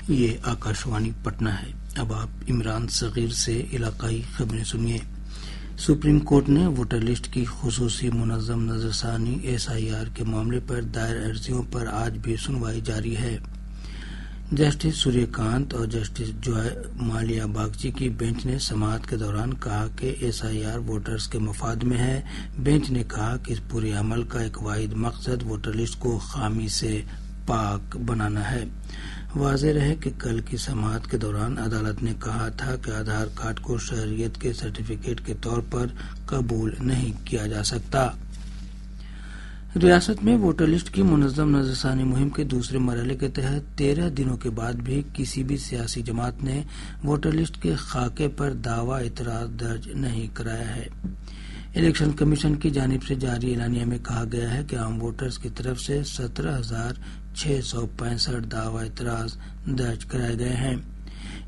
یہ آکاشوانی پٹنہ ہے۔ اب آپ عمران صغیر سے علاقائی خبریں سنیے۔ سپریم کورٹ نے ووٹر لسٹ کی خصوصی منظم نظرثانی SIR کے معاملے پر دائر عرضیوں پر آج بھی سنوائی جاری ہے۔ جسٹس سوریہ کانت اور جسٹس جوائے مالیا باگچی کی بینچ نے سماعت کے دوران کہا کہ SIR ووٹرز کے مفاد میں ہے۔ بینچ نے کہا کہ اس پورے عمل کا ایک واحد مقصد ووٹر لسٹ کو خامی سے پاک بنانا ہے۔ واضح رہے کہ کل کی سماعت کے دوران عدالت نے کہا تھا کہ آدھار کارڈ کو شہریت کے سرٹیفکیٹ کے طور پر قبول نہیں کیا جا سکتا۔ ریاست میں ووٹر لسٹ کی منظم نظرثانی مہم کے دوسرے مرحلے کے تحت 13 دنوں کے بعد بھی کسی بھی سیاسی جماعت نے ووٹر لسٹ کے خاکے پر دعوی اعتراض درج نہیں کرایا ہے۔ الیکشن کمیشن کی جانب سے جاری اعلامیہ میں کہا گیا ہے کہ عام ووٹرز کی طرف سے 17,665 دعوی اعتراض درج کرائے گئے ہیں۔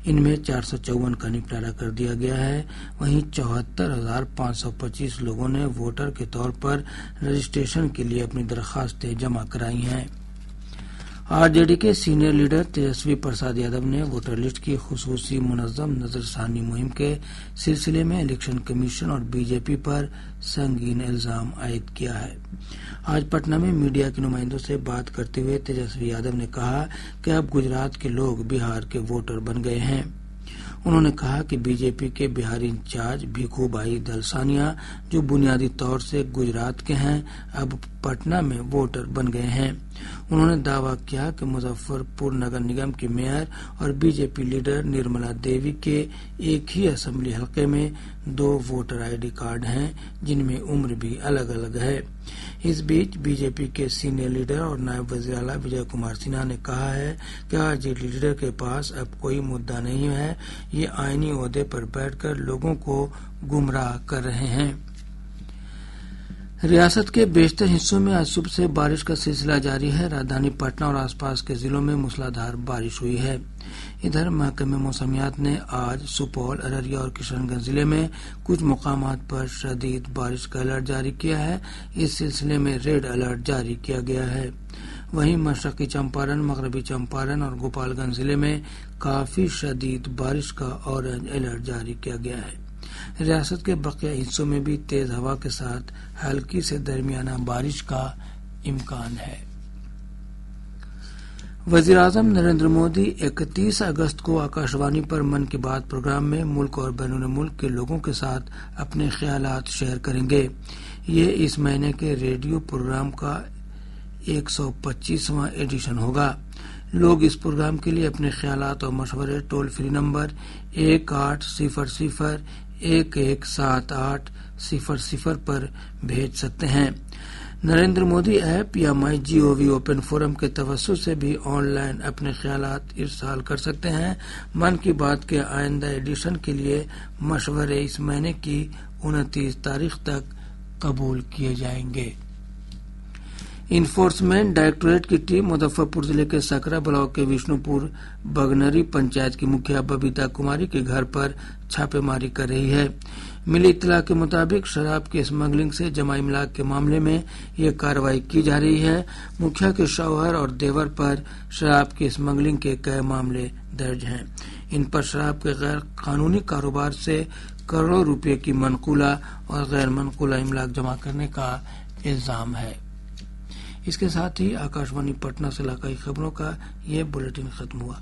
ان میں 454 کا نپٹارہ کر دیا گیا ہے۔ وہیں 74,525 لوگوں نے ووٹر کے طور پر رجسٹریشن کے لیے اپنی درخواستیں جمع کرائی ہیں۔ RJD کے سینئر لیڈر تیجسوی پرساد یادو نے ووٹر لسٹ کی خصوصی منظم نظرثانی مہم کے سلسلے میں الیکشن کمیشن اور BJP پر سنگین الزام عائد کیا ہے۔ آج پٹنہ میں میڈیا کے نمائندوں سے بات کرتے ہوئے تیجسوی یادو نے کہا کہ اب گجرات کے لوگ بہار کے ووٹر بن گئے ہیں۔ انہوں نے کہا کہ BJP کے بہاری انچارج بھیکھو بھائی دل سانیا جو بنیادی طور سے گجرات کے ہیں اب پٹنہ میں ووٹر بن گئے ہیں۔ انہوں نے دعویٰ کیا کہ مظفر پور نگر نگم کی میئر اور BJP لیڈر نرملا دیوی کے ایک ہی اسمبلی حلقے میں 2 ووٹر ID کارڈ ہیں جن میں عمر بھی الگ الگ ہے۔ اس بیچ BJP کے سینئر لیڈر اور نائب وزیر اعلیٰ وجے کمار سنہا نے کہا ہے کہ RJD لیڈر کے پاس اب کوئی مدعا نہیں ہے، یہ آئینی عہدے پر بیٹھ کر لوگوں کو گمراہ کر رہے ہیں۔ ریاست کے بیشتر حصوں میں آج صبح سے بارش کا سلسلہ جاری ہے۔ راجدھانی پٹنہ اور آس پاس کے ضلعوں میں موسلادھار بارش ہوئی ہے۔ ادھر محکمہ موسمیات نے آج سپول، ارریہ اور کشن گنج ضلع میں کچھ مقامات پر شدید بارش کا الرٹ جاری کیا ہے۔ اس سلسلے میں ریڈ الرٹ جاری کیا گیا ہے۔ وہیں مشرقی چمپارن، مغربی چمپارن اور گوپال گنج ضلع میں کافی شدید بارش کا اورنج الرٹ جاری کیا گیا ہے۔ ریاست کے بقیہ حصوں میں بھی تیز ہوا کے ساتھ ہلکی سے درمیانہ بارش کا امکان ہے۔ وزیر اعظم نریندر مودی 31 اگست کو آکاشوانی پر من کی بات پروگرام میں ملک اور بین الملک کے لوگوں کے ساتھ اپنے خیالات شیئر کریں گے۔ یہ اس مہینے کے ریڈیو پروگرام کا 125واں ایڈیشن ہوگا۔ لوگ اس پروگرام کے لیے اپنے خیالات اور مشورے ٹول فری نمبر 1800117800 پر بھیج سکتے ہیں۔ نریندر مودی ایپ یا MyGov اوپن فورم کے توسط سے بھی آن لائن اپنے خیالات ارسال کر سکتے ہیں۔ من کی بات کے آئندہ ایڈیشن کے لیے مشورے اس مہینے کی 29 تاریخ تک قبول کیے جائیں گے۔ انفورسمنٹ ڈائریکٹوریٹ کی ٹیم مظفر پور ضلع کے سکرا بلاک کے وشنو پور بگنری پنچایت کی مکھیا ببیتا کماری کے گھر پر چھاپے ماری کر رہی ہے۔ ملی اطلاع کے مطابق شراب کی اسمگلنگ سے جمع املاک کے معاملے میں یہ کارروائی کی جا رہی ہے۔ مکھیا کے شوہر اور دیور پر شراب کی اسمگلنگ کے کئی معاملے درج ہیں۔ ان پر شراب کے غیر قانونی کاروبار سے کروڑوں روپے کی منقولہ اور غیر منقولہ املاک جمع کرنے کا الزام ہے۔ اس کے ساتھ ہی آکاشوانی پٹنہ سے علاقائی خبروں کا یہ بلیٹن ختم ہوا۔